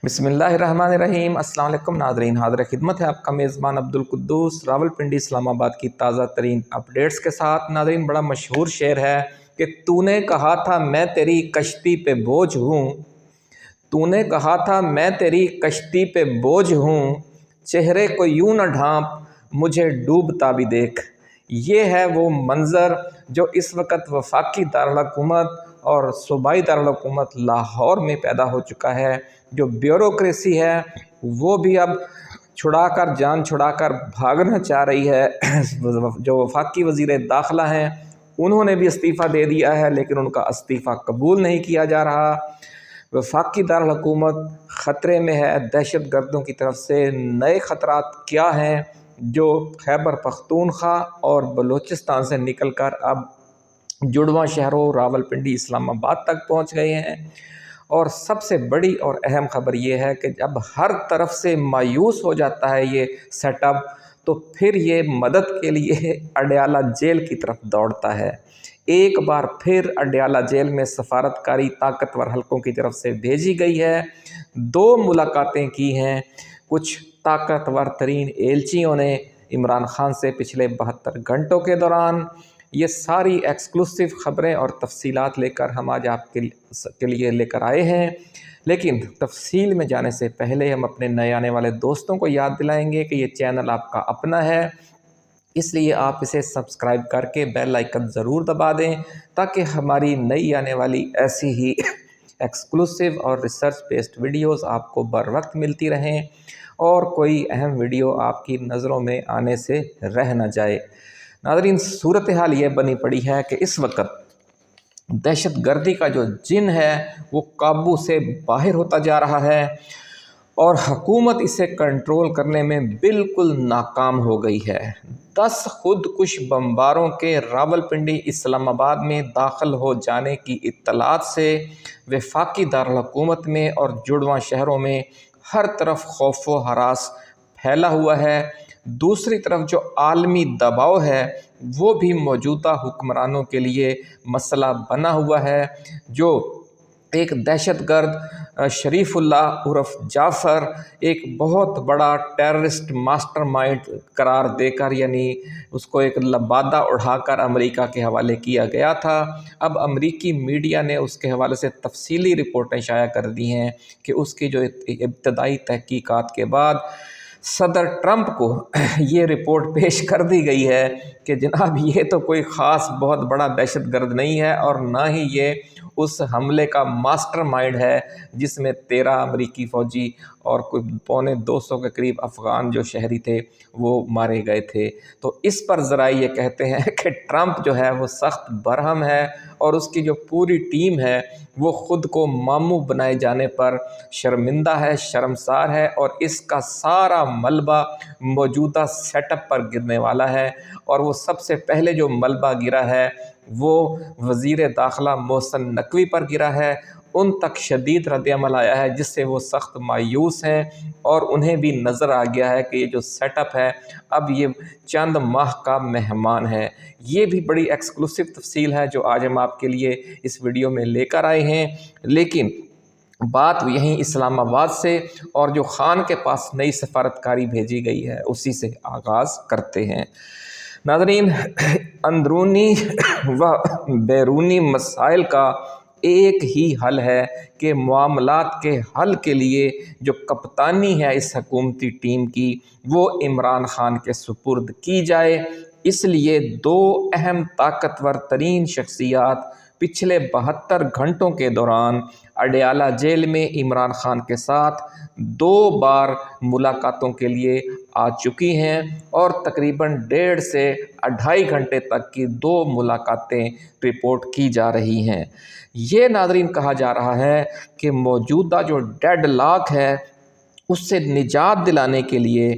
बिस्मिल्लाहिर्रहमानिर्रहीम। अस्सलाम वालेकुम नाज़रीन, हाज़िर खिदमत है आपका मेज़बान अब्दुल कुद्दूस रावलपिंडी इस्लामाबाद की ताज़ा तरीन अपडेट्स के साथ। नाज़रीन, बड़ा मशहूर शेर है कि तूने कहा था मैं तेरी कश्ती पे बोझ हूँ, तूने कहा था मैं तेरी कश्ती पे बोझ हूँ, चेहरे को यूं न ढांप मुझे डूबता भी देख। ये है वो मंज़र जो इस वक्त वफाकी दारुल-हुकूमत और सूबाई दारुल-हुकूमत लाहौर में पैदा हो चुका है। जो ब्यूरोक्रेसी है वो भी अब छुड़ाकर जान छुड़ाकर भागना चाह रही है। जो वफाकी वज़ीर दाखिला हैं उन्होंने भी इस्तीफ़ा दे दिया है, लेकिन उनका इस्तीफ़ा कबूल नहीं किया जा रहा। वफाकी दारुल-हुकूमत ख़तरे में है दहशत गर्दों की तरफ से। नए ख़तरात क्या हैं जो खैबर पख्तूनख्वा और बलूचिस्तान से निकल कर अब जुड़वां शहरों रावलपिंडी इस्लामाबाद तक पहुंच गए हैं। और सबसे बड़ी और अहम ख़बर ये है कि जब हर तरफ से मायूस हो जाता है ये सेटअप, तो फिर ये मदद के लिए अडयाला जेल की तरफ दौड़ता है। एक बार फिर अडयाला जेल में सफारतकारी ताकतवर हलकों की तरफ से भेजी गई है। 2 मुलाकातें की हैं कुछ ताकतवर तरीन एलचियों ने इमरान खान से पिछले 72 घंटों के दौरान। ये सारी एक्सक्लूसिव ख़बरें और तफसीलात लेकर हम आज आपके लिए लेकर आए हैं। लेकिन तफसील में जाने से पहले हम अपने नए आने वाले दोस्तों को याद दिलाएंगे कि ये चैनल आपका अपना है, इसलिए आप इसे सब्सक्राइब करके बेल आइकन ज़रूर दबा दें ताकि हमारी नई आने वाली ऐसी ही एक्सक्लूसिव और रिसर्च बेस्ड वीडियोस आपको बर वक्त मिलती रहें और कोई अहम वीडियो आपकी नज़रों में आने से रह न जाए। नाज़रीन, सूरत हाल ये बनी पड़ी है कि इस वक्त दहशत गर्दी का जो जिन है वो काबू से बाहर होता जा रहा है और हुकूमत इसे कंट्रोल करने में बिल्कुल नाकाम हो गई है। 10 खुदकुश बमबारों के रावलपिंडी इस्लामाबाद में दाखिल हो जाने की इत्तलात से वफाकी दारुल-हुकूमत में और जुड़वां शहरों में हर तरफ खौफ व हरास फैला हुआ है। दूसरी तरफ जो आलमी दबाव है वो भी मौजूदा हुक्मरानों के लिए मसला बना हुआ है। जो एक दहशतगर्द शरीफुल्लाह उर्फ जाफ़र एक बहुत बड़ा टेररिस्ट मास्टरमाइंड करार देकर, यानी उसको एक लबादा उठाकर अमेरिका के हवाले किया गया था। अब अमेरिकी मीडिया ने उसके हवाले से तफसीली रिपोर्टें शाया कर दी हैं कि उसकी जो इब्तदाई तहकीकात के बाद सदर ट्रंप को ये रिपोर्ट पेश कर दी गई है कि जनाब ये तो कोई ख़ास बहुत बड़ा दहशतगर्द नहीं है और ना ही ये उस हमले का मास्टरमाइंड है जिसमें 13 अमेरिकी फ़ौजी और कोई 250 के करीब अफ़गान जो शहरी थे वो मारे गए थे। तो इस पर ज़रा ये कहते हैं कि ट्रंप जो है वो सख्त बरहम है और उसकी जो पूरी टीम है वो ख़ुद को मामू बनाए जाने पर शर्मिंदा है, शर्मसार है और इसका सारा मलबा मौजूदा सेटअप पर गिरने वाला है। और वो सबसे पहले जो मलबा गिरा है वो वज़ीर दाखिला मोहसिन नकवी पर गिरा है। उन तक शदीद रद्द-ए-अमल आया है जिससे वो सख्त मायूस हैं और उन्हें भी नज़र आ गया है कि ये जो सेटअप है अब ये चंद माह का मेहमान है। ये भी बड़ी एक्सक्लूसिव तफसील है जो आज हम आपके लिए इस वीडियो में लेकर आए हैं। लेकिन बात यहीं इस्लामाबाद से और जो खान के पास नई सफारतकारी भेजी गई है उसी से आगाज़ करते हैं। नाज़रीन, अंदरूनी व बैरूनी मसाइल का एक ही हल है कि मामलात के हल के लिए जो कप्तानी है इस हुकूमती टीम की वो इमरान खान के सुपुर्द की जाए। इसलिए 2 अहम ताकतवर तरीन शख्सियात पिछले 72 घंटों के दौरान अडयाला जेल में इमरान खान के साथ 2 बार मुलाकातों के लिए आ चुकी हैं और तकरीबन 1.5 से 2.5 घंटे तक की 2 मुलाकातें रिपोर्ट की जा रही हैं। ये नाज़रीन कहा जा रहा है कि मौजूदा जो डेडलॉक है उससे निजात दिलाने के लिए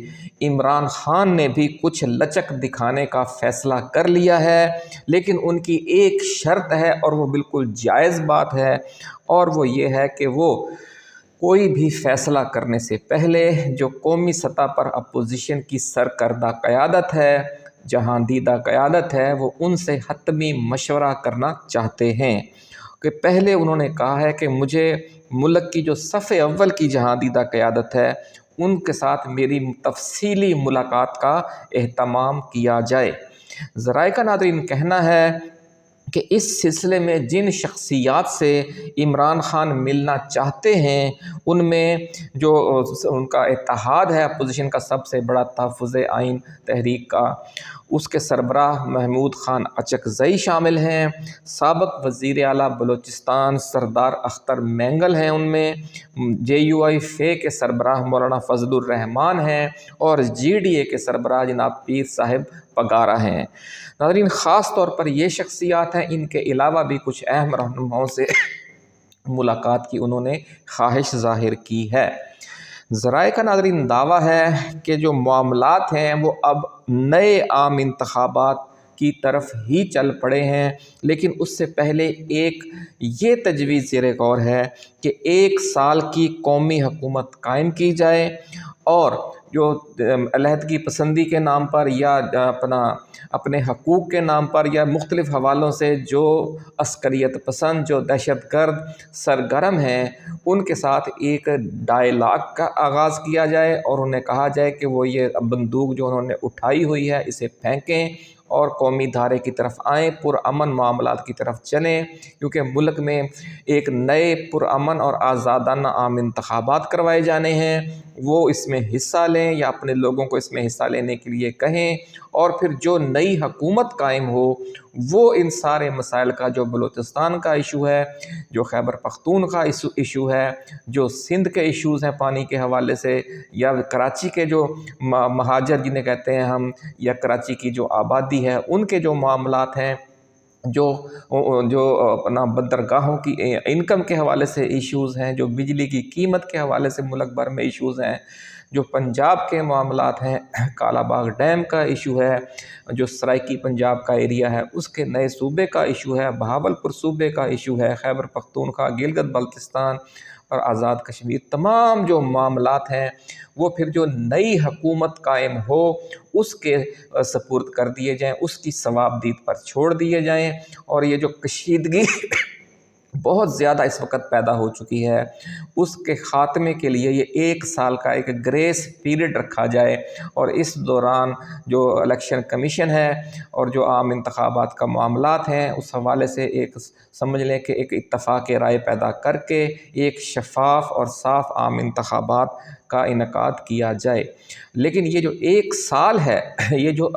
इमरान खान ने भी कुछ लचक दिखाने का फ़ैसला कर लिया है, लेकिन उनकी एक शर्त है और वो बिल्कुल जायज़ बात है और वो ये है कि वो कोई भी फ़ैसला करने से पहले जो कौमी सतह पर अपोजिशन की सरकर्दा क़यादत है, जहां दीदा क़यादत है, वो उनसे हतमी मशवरा करना चाहते हैं। कि पहले उन्होंने कहा है कि मुझे ملک کی جو صف اول کی جہاں دیدہ قیادت ہے ان کے ساتھ میری تفصیلی ملاقات کا اہتمام کیا جائے۔ ذرائع کا ناظرین کہنا ہے کہ اس سلسلے میں جن شخصیات سے عمران خان ملنا چاہتے ہیں ان میں جو ان کا اتحاد ہے اپوزیشن کا سب سے بڑا تحفظ آئین تحریک کا، اس کے سربراہ محمود خان اچکزئی شامل ہیں، سابق وزیر اعلیٰ بلوچستان سردار اختر مینگل ہیں، ان میں JUI فے کے سربراہ مولانا فضل الرحمان ہیں، اور GDA کے سربراہ جناب پیر صاحب پگارا ہیں۔ ناظرین خاص طور پر یہ شخصیات ہیں، ان کے علاوہ بھی کچھ اہم رہنماؤں سے ملاقات کی انہوں نے خواہش ظاہر کی ہے۔ ذرائع کا ناظرین دعویٰ ہے کہ جو معاملات ہیں وہ اب نئے عام انتخابات کی طرف ہی چل پڑے ہیں، لیکن اس سے پہلے ایک یہ تجویز زیر غور ہے کہ 1 سال کی قومی حکومت قائم کی جائے، اور جو علیحدگی پسندی کے نام پر یا اپنے حقوق کے نام پر یا مختلف حوالوں سے جو عسکریت پسند، جو دہشت گرد سرگرم ہیں، ان کے ساتھ ایک ڈائلاگ کا آغاز کیا جائے اور انہیں کہا جائے کہ وہ یہ بندوق جو انہوں نے اٹھائی ہوئی ہے اسے پھینکیں اور قومی دھارے کی طرف آئیں، پرامن معاملات کی طرف چلیں، کیونکہ ملک میں ایک نئے پرامن اور آزادانہ عام انتخابات کروائے جانے ہیں، وہ اس میں حصہ لیں یا اپنے لوگوں کو اس میں حصہ لینے کے لیے کہیں، اور پھر جو نئی حکومت قائم ہو وہ ان سارے مسائل کا، جو بلوچستان کا ایشو ہے، جو خیبر پختونخوا ایشو ہے، جو سندھ کے ایشوز ہیں پانی کے حوالے سے، یا کراچی کے جو مہاجر جنہیں کہتے ہیں ہم، یا کراچی کی جو آبادی ہے ان کے جو معاملات ہیں، جو اپنا بندرگاہوں کی انکم کے حوالے سے ایشوز ہیں، جو بجلی کی قیمت کے حوالے سے ملک بھر میں ایشوز ہیں، جو پنجاب کے معاملات ہیں، کالا باغ ڈیم کا ایشو ہے، جو سرائکی پنجاب کا ایریا ہے اس کے نئے صوبے کا ایشو ہے، بہاولپور صوبے کا ایشو ہے، خیبر پختونخوا، گلگت بلتستان اور آزاد کشمیر، تمام جو معاملات ہیں وہ پھر جو نئی حکومت قائم ہو اس کے سپرد کر دیے جائیں، اس کی ثوابدید پر چھوڑ دیے جائیں، اور یہ جو کشیدگی بہت زیادہ اس وقت پیدا ہو چکی ہے اس کے خاتمے کے لیے یہ 1 سال کا ایک گریس پیریڈ رکھا جائے، اور اس دوران جو الیکشن کمیشن ہے اور جو عام انتخابات کا معاملات ہیں اس حوالے سے ایک سمجھ لیں کہ ایک اتفاق رائے پیدا کر کے ایک شفاف اور صاف عام انتخابات کا انعقاد کیا جائے۔ لیکن یہ جو 1 سال ہے، یہ جو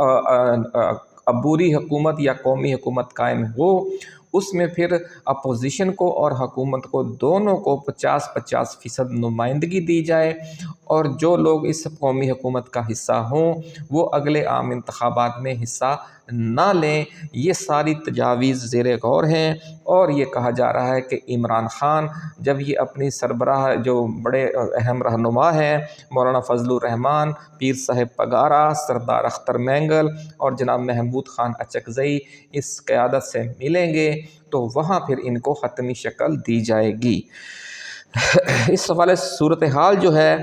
عبوری حکومت یا قومی حکومت قائم ہو، اس میں پھر اپوزیشن کو اور حکومت کو دونوں کو 50-50% نمائندگی دی جائے، اور جو لوگ اس قومی حکومت کا حصہ ہوں وہ اگلے عام انتخابات میں حصہ نہ لیں۔ یہ ساری تجاویز زیر غور ہیں، اور یہ کہا جا رہا ہے کہ عمران خان جب یہ اپنی سربراہ جو بڑے اہم رہنما ہیں مولانا فضل الرحمان، پیر صاحب پگارا، سردار اختر مینگل اور جناب محمود خان اچکزئی اس قیادت سے ملیں گے تو وہاں پھر ان کو حتمی شکل دی جائے گی۔ اس حوالے سے صورتحال جو ہے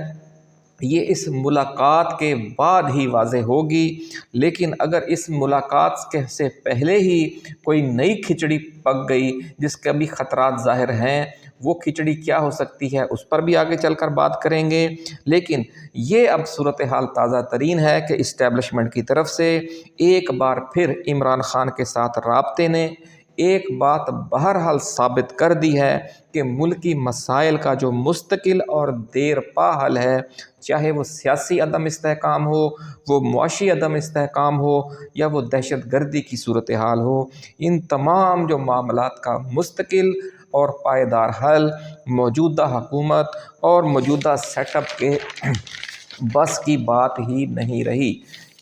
یہ اس ملاقات کے بعد ہی واضح ہوگی، لیکن اگر اس ملاقات سے پہلے ہی کوئی نئی کھچڑی پک گئی جس کے بھی خطرات ظاہر ہیں، وہ کھچڑی کیا ہو سکتی ہے اس پر بھی آگے چل کر بات کریں گے۔ لیکن یہ اب صورتحال تازہ ترین ہے کہ اسٹیبلشمنٹ کی طرف سے ایک بار پھر عمران خان کے ساتھ رابطے نے ایک بات بہرحال ثابت کر دی ہے کہ ملکی مسائل کا جو مستقل اور دیر پا حل ہے، چاہے وہ سیاسی عدم استحکام ہو، وہ معاشی عدم استحکام ہو، یا وہ دہشت گردی کی صورتحال ہو، ان تمام جو معاملات کا مستقل اور پائیدار حل موجودہ حکومت اور موجودہ سیٹ اپ کے بس کی بات ہی نہیں رہی۔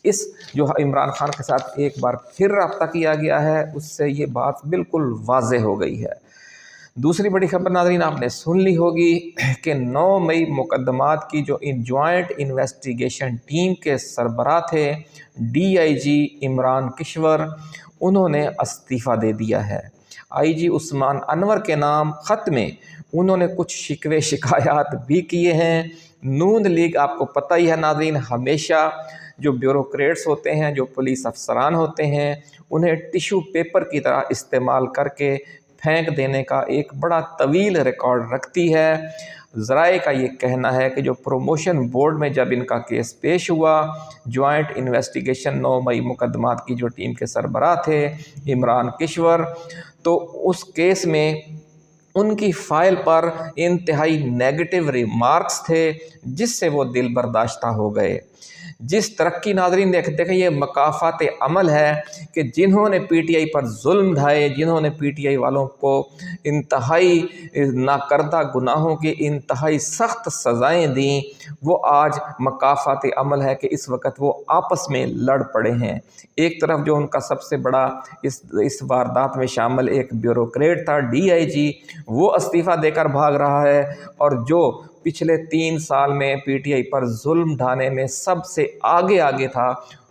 اس جو عمران خان کے ساتھ ایک بار پھر رابطہ کیا گیا ہے اس سے یہ بات بالکل واضح ہو گئی ہے۔ دوسری بڑی خبر ناظرین آپ نے سن لی ہوگی کہ 9 مئی مقدمات کی جو جوائنٹ انویسٹیگیشن ٹیم کے سربراہ تھے DIG عمران کشور، انہوں نے استعفیٰ دے دیا ہے۔ IG عثمان انور کے نام خط میں انہوں نے کچھ شکوے شکایات بھی کیے ہیں۔ نون لیگ آپ کو پتہ ہی ہے ناظرین، ہمیشہ جو بیوروکریٹس ہوتے ہیں، جو پولیس افسران ہوتے ہیں، انہیں ٹیشو پیپر کی طرح استعمال کر کے फेंक देने का एक बड़ा तवील रिकॉर्ड रखती है। ज़राए का ये कहना है कि जो प्रमोशन बोर्ड में जब इनका केस पेश हुआ, जॉइंट इन्वेस्टिगेशन 9 मई मुकदमात की जो टीम के सरबराह थे इमरान किश्वर, तो उस केस में उनकी फ़ाइल पर इंतहाई नेगेटिव रिमार्क्स थे, जिससे वो दिल बर्दाश्ता हो गए। जिस तरक्की नाज़रीन देखें ये मकाफ़ात अमल है कि जिन्होंने पीटीआई पर जुल्म ढाए, जिन्होंने पीटीआई वालों को इंतहाई नाकर्दा गुनाहों की इंतहाई सख्त सज़ाएँ दी, वो आज मकाफ़ात अमल है कि इस वक्त वो आपस में लड़ पड़े हैं। एक तरफ जो उनका सबसे बड़ा इस वारदात में शामिल एक ब्यूरोक्रेट था DIG, वो इस्तीफ़ा देकर भाग रहा है, और जो पिछले 3 साल में पीटीआई पर जुल्म ढाने में सबसे आगे था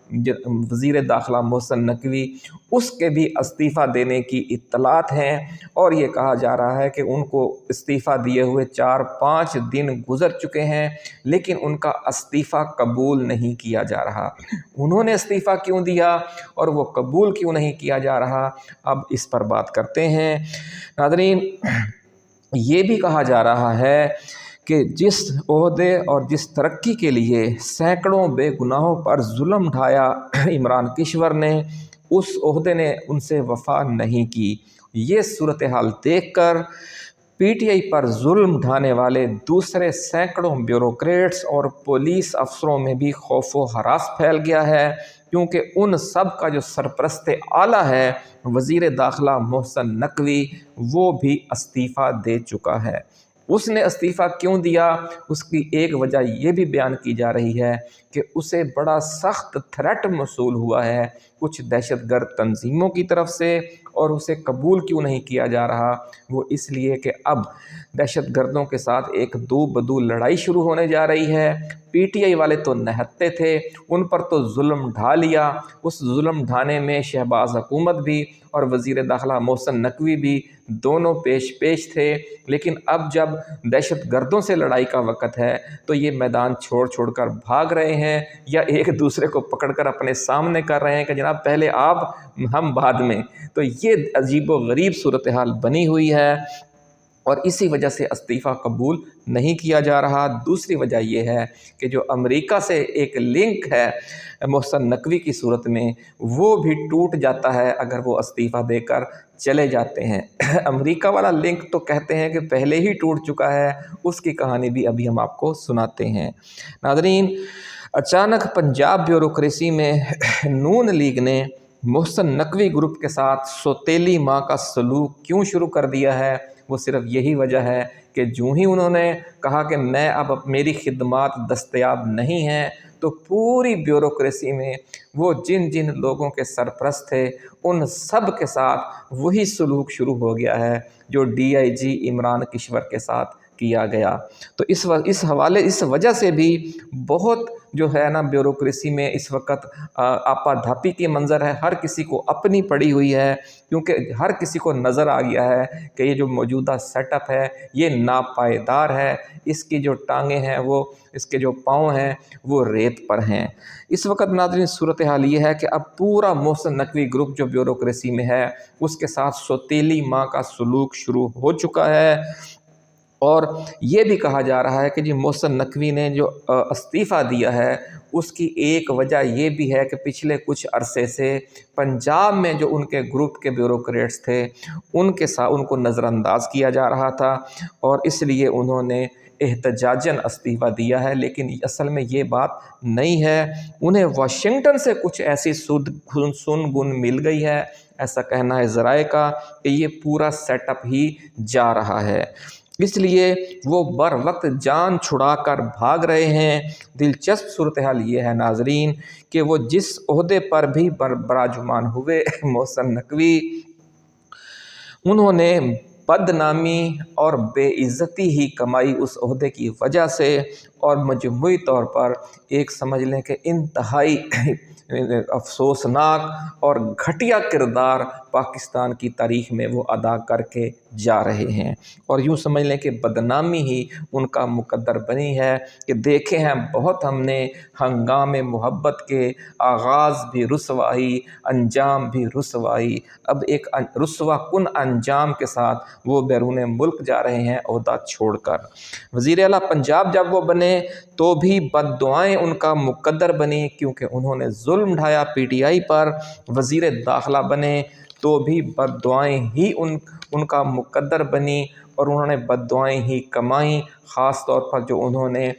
वज़ीर दाखिला मोहसिन नकवी, उसके भी इस्तीफ़ा देने की इत्तलात हैं। और ये कहा जा रहा है कि उनको इस्तीफ़ा दिए हुए 4-5 दिन गुज़र चुके हैं, लेकिन उनका इस्तीफ़ा कबूल नहीं किया जा रहा। उन्होंने इस्तीफ़ा क्यों दिया और वो कबूल क्यों नहीं किया जा रहा, अब इस पर बात करते हैं। नाज़रीन, ये भी कहा जा रहा है कि जिस ओहदे और जिस तरक्की के लिए सैकड़ों बेगुनाहों पर जुल्म ढाया इमरान किश्वर ने, उस ओहदे ने उनसे वफ़ा नहीं की। ये सूरत हाल देखकर पीटीआई पर जुल्म ढाने वाले दूसरे सैकड़ों ब्यूरोक्रेट्स और पुलिस अफसरों में भी खौफ व हरास फैल गया है, क्योंकि उन सब का जो सरपरस्त आला है वज़ीर दाखिला मोहसिन नकवी, वो भी इस्तीफ़ा दे चुका है। उसने इस्तीफ़ा क्यों दिया, उसकी एक वजह ये भी बयान की जा रही है कि उसे बड़ा सख्त थ्रेट मौसूल हुआ है कुछ दहशतगर्द तंजीमों की तरफ से, और उसे कबूल क्यों नहीं किया जा रहा, वो इसलिए कि अब दहशतगर्दों के साथ एक दो बदू लड़ाई शुरू होने जा रही है। पीटीआई वाले तो निहत्ते थे, उन पर तो जुल्म ढा लिया, उस जुल्म ढाने में शहबाज हुकूमत भी और वज़ीर दाखिला मोहसिन नकवी भी दोनों पेश थे। लेकिन अब जब दहशतगर्दों से लड़ाई का वक़्त है तो ये मैदान छोड़ कर भाग रहे हैं, या एक दूसरे को पकड़कर अपने सामने कर रहे हैं कि जनाब पहले आप हम बाद में। तो ये अजीबो-गरीब सूरत हाल बनी हुई है, और इसी वजह से इस्तीफ़ा कबूल नहीं किया जा रहा। दूसरी वजह यह है कि जो अमेरिका से एक लिंक है मोहसिन नकवी की सूरत में, वो भी टूट जाता है अगर वो इस्तीफ़ा देकर चले जाते हैं। अमेरिका वाला लिंक तो कहते हैं कि पहले ही टूट चुका है, उसकी कहानी भी अभी हम आपको सुनाते हैं। नाज़रीन, अचानक पंजाब ब्यूरोक्रेसी में नून लीग ने मोहसिन नकवी ग्रुप के साथ सौतेली माँ का सलूक क्यों शुरू कर दिया है, वो सिर्फ यही वजह है कि जो ही उन्होंने कहा कि मैं अब मेरी खिदमात दस्तयाब नहीं हैं, तो पूरी ब्यूरोक्रेसी में वो जिन जिन लोगों के सरपरस्त थे उन सब के साथ वही सलूक शुरू हो गया है जो DIG इमरान किश्वर के साथ किया गया। तो इस वजह से भी बहुत जो है ना ब्यूरोक्रेसी में इस वक्त आपाधापी के मंज़र है। हर किसी को अपनी पड़ी हुई है, क्योंकि हर किसी को नज़र आ गया है कि ये जो मौजूदा सेटअप है ये नापायदार है, इसकी जो टांगें हैं वो, इसके जो पाँव हैं वो रेत पर हैं। इस वक्त नाज़रीन सूरत हाल ये है कि अब पूरा मोहसिन नकवी ग्रुप जो ब्यूरोक्रेसी में है उसके साथ सौतेली माँ का सलूक शुरू हो चुका है। और ये भी कहा जा रहा है कि जी मोहसिन नकवी ने जो इस्तीफ़ा दिया है उसकी एक वजह ये भी है कि पिछले कुछ अरसे से पंजाब में जो उनके ग्रुप के ब्यूरोक्रेट्स थे उनके साथ उनको नज़रअंदाज किया जा रहा था, और इसलिए उन्होंने एहतजाजन इस्तीफ़ा दिया है। लेकिन असल में ये बात नहीं है, उन्हें वाशिंगटन से कुछ ऐसी सुन गुन मिल गई है, ऐसा कहना है ज़राए का, कि ये पूरा सेटअप ही जा रहा है। इसलिए वो बर वक्त जान छुड़ा कर भाग रहे हैं। दिलचस्प सूरत हाल ये है नाजरीन कि वो जिस ओहदे पर भी बराजुमान हुए मोहसिन नकवी, उन्होंने बदनामी और बेइज्जती ही कमाई उस ओहदे की वजह से, और मजमूई तौर पर एक समझ लें कि इंतहाई अफसोसनाक और घटिया किरदार پاکستان کی تاریخ میں وہ ادا کر کے جا رہے ہیں، اور یوں سمجھ لیں کہ بدنامی ہی ان کا مقدر بنی ہے کہ دیکھے ہیں بہت ہم نے ہنگام محبت کے، آغاز بھی رسوائی انجام بھی رسوائی، اب ایک رسوا کن انجام کے ساتھ وہ بیرون ملک جا رہے ہیں عہدہ چھوڑ کر۔ وزیر اعلیٰ پنجاب جب وہ بنے تو بھی بد دعائیں ان کا مقدر بنی، کیونکہ انہوں نے ظلم ڈھایا پی ٹی آئی پر۔ وزیر داخلہ بنے تو بھی بد دعائیں ہی ان کا مقدر بنی، اور انہوں نے بد دعائیں ہی کمائیں، خاص طور پر جو انہوں نے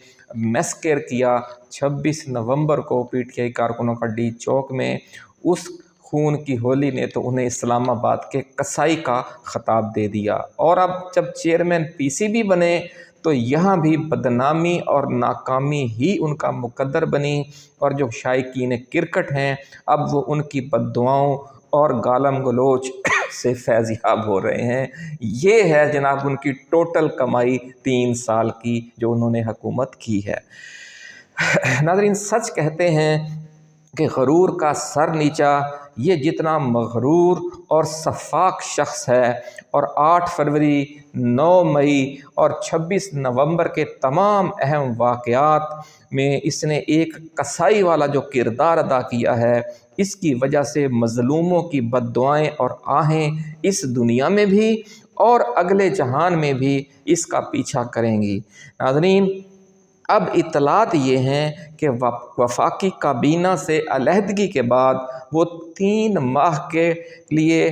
میسکر کیا 26 نومبر کو پی ٹی آئی کارکنوں کا ڈی چوک میں، اس خون کی ہولی نے تو انہیں اسلام آباد کے قصائی کا خطاب دے دیا۔ اور اب جب چیئرمین پی سی بی بنے تو یہاں بھی بدنامی اور ناکامی ہی ان کا مقدر بنی، اور جو شائقین کرکٹ ہیں اب وہ ان کی بد دعاؤں اور گالم گلوچ سے فیض یاب ہو رہے ہیں۔ یہ ہے جناب ان کی ٹوٹل کمائی 3 سال کی جو انہوں نے حکومت کی ہے۔ ناظرین، سچ کہتے ہیں کہ غرور کا سر نیچا، یہ جتنا مغرور اور سفاک شخص ہے، اور 8 فروری، 9 مئی اور 26 نومبر کے تمام اہم واقعات میں اس نے ایک قصائی والا جو کردار ادا کیا ہے، اس کی وجہ سے مظلوموں کی بد دعائیں اور آہیں اس دنیا میں بھی اور اگلے جہان میں بھی اس کا پیچھا کریں گی۔ ناظرین، اب اطلاعات یہ ہیں کہ وفاقی کابینہ سے علیحدگی کے بعد وہ 3 ماہ کے لیے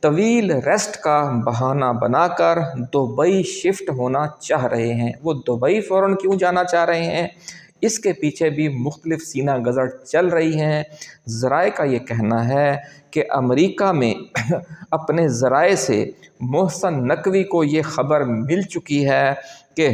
طویل ریسٹ کا بہانہ بنا کر دبئی شفٹ ہونا چاہ رہے ہیں۔ وہ دبئی فوراً کیوں جانا چاہ رہے ہیں؟ اس کے پیچھے بھی مختلف سینہ گزر چل رہی ہیں۔ ذرائع کا یہ کہنا ہے کہ امریکہ میں اپنے ذرائع سے محسن نقوی کو یہ خبر مل چکی ہے کہ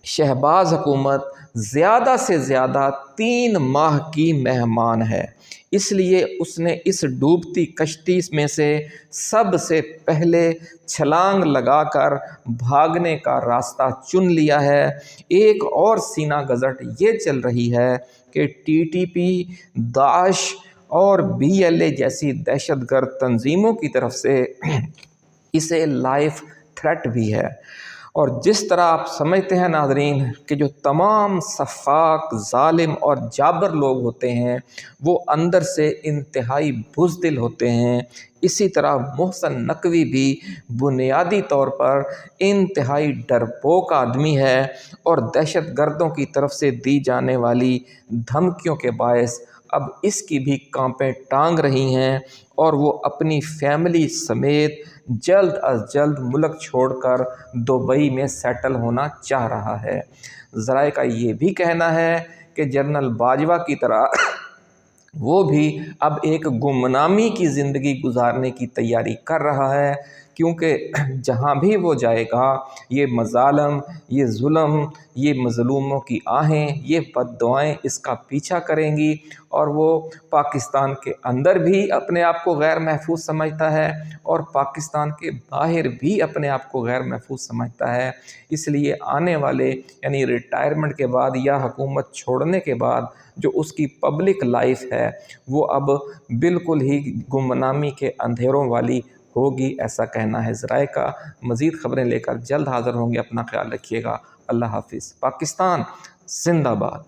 شہباز حکومت زیادہ سے زیادہ 3 ماہ کی مہمان ہے، اس لیے اس نے اس ڈوبتی کشتی میں سے سب سے پہلے چھلانگ لگا کر بھاگنے کا راستہ چن لیا ہے۔ ایک اور سینہ گزٹ یہ چل رہی ہے کہ ٹی ٹی پی، داعش اور بی ایل اے جیسی دہشت گرد تنظیموں کی طرف سے اسے لائف تھریٹ بھی ہے۔ اور جس طرح آپ سمجھتے ہیں ناظرین کہ جو تمام سفاک، ظالم اور جابر لوگ ہوتے ہیں وہ اندر سے انتہائی بزدل ہوتے ہیں، اسی طرح محسن نقوی بھی بنیادی طور پر انتہائی ڈرپوک آدمی ہے، اور دہشت گردوں کی طرف سے دی جانے والی دھمکیوں کے باعث اب اس کی بھی کانپیں ٹانگ رہی ہیں، اور وہ اپنی فیملی سمیت جلد از جلد ملک چھوڑ کر دبئی میں سیٹل ہونا چاہ رہا ہے۔ ذرائع کا یہ بھی کہنا ہے کہ جنرل باجوہ کی طرح وہ بھی اب ایک گمنامی کی زندگی گزارنے کی تیاری کر رہا ہے، کیونکہ جہاں بھی وہ جائے گا یہ مظالم، یہ ظلم، یہ مظلوموں کی آہیں، یہ بد دعائیں اس کا پیچھا کریں گی، اور وہ پاکستان کے اندر بھی اپنے آپ کو غیر محفوظ سمجھتا ہے اور پاکستان کے باہر بھی اپنے آپ کو غیر محفوظ سمجھتا ہے۔ اس لیے آنے والے یعنی ریٹائرمنٹ کے بعد یا حکومت چھوڑنے کے بعد جو اس کی پبلک لائف ہے وہ اب بالکل ہی گمنامی کے اندھیروں والی ہوگی، ایسا کہنا ہے ذرائع کا۔ مزید خبریں لے کر جلد حاضر ہوں گے، اپنا خیال رکھیے گا۔ اللہ حافظ۔ پاکستان زندہ باد۔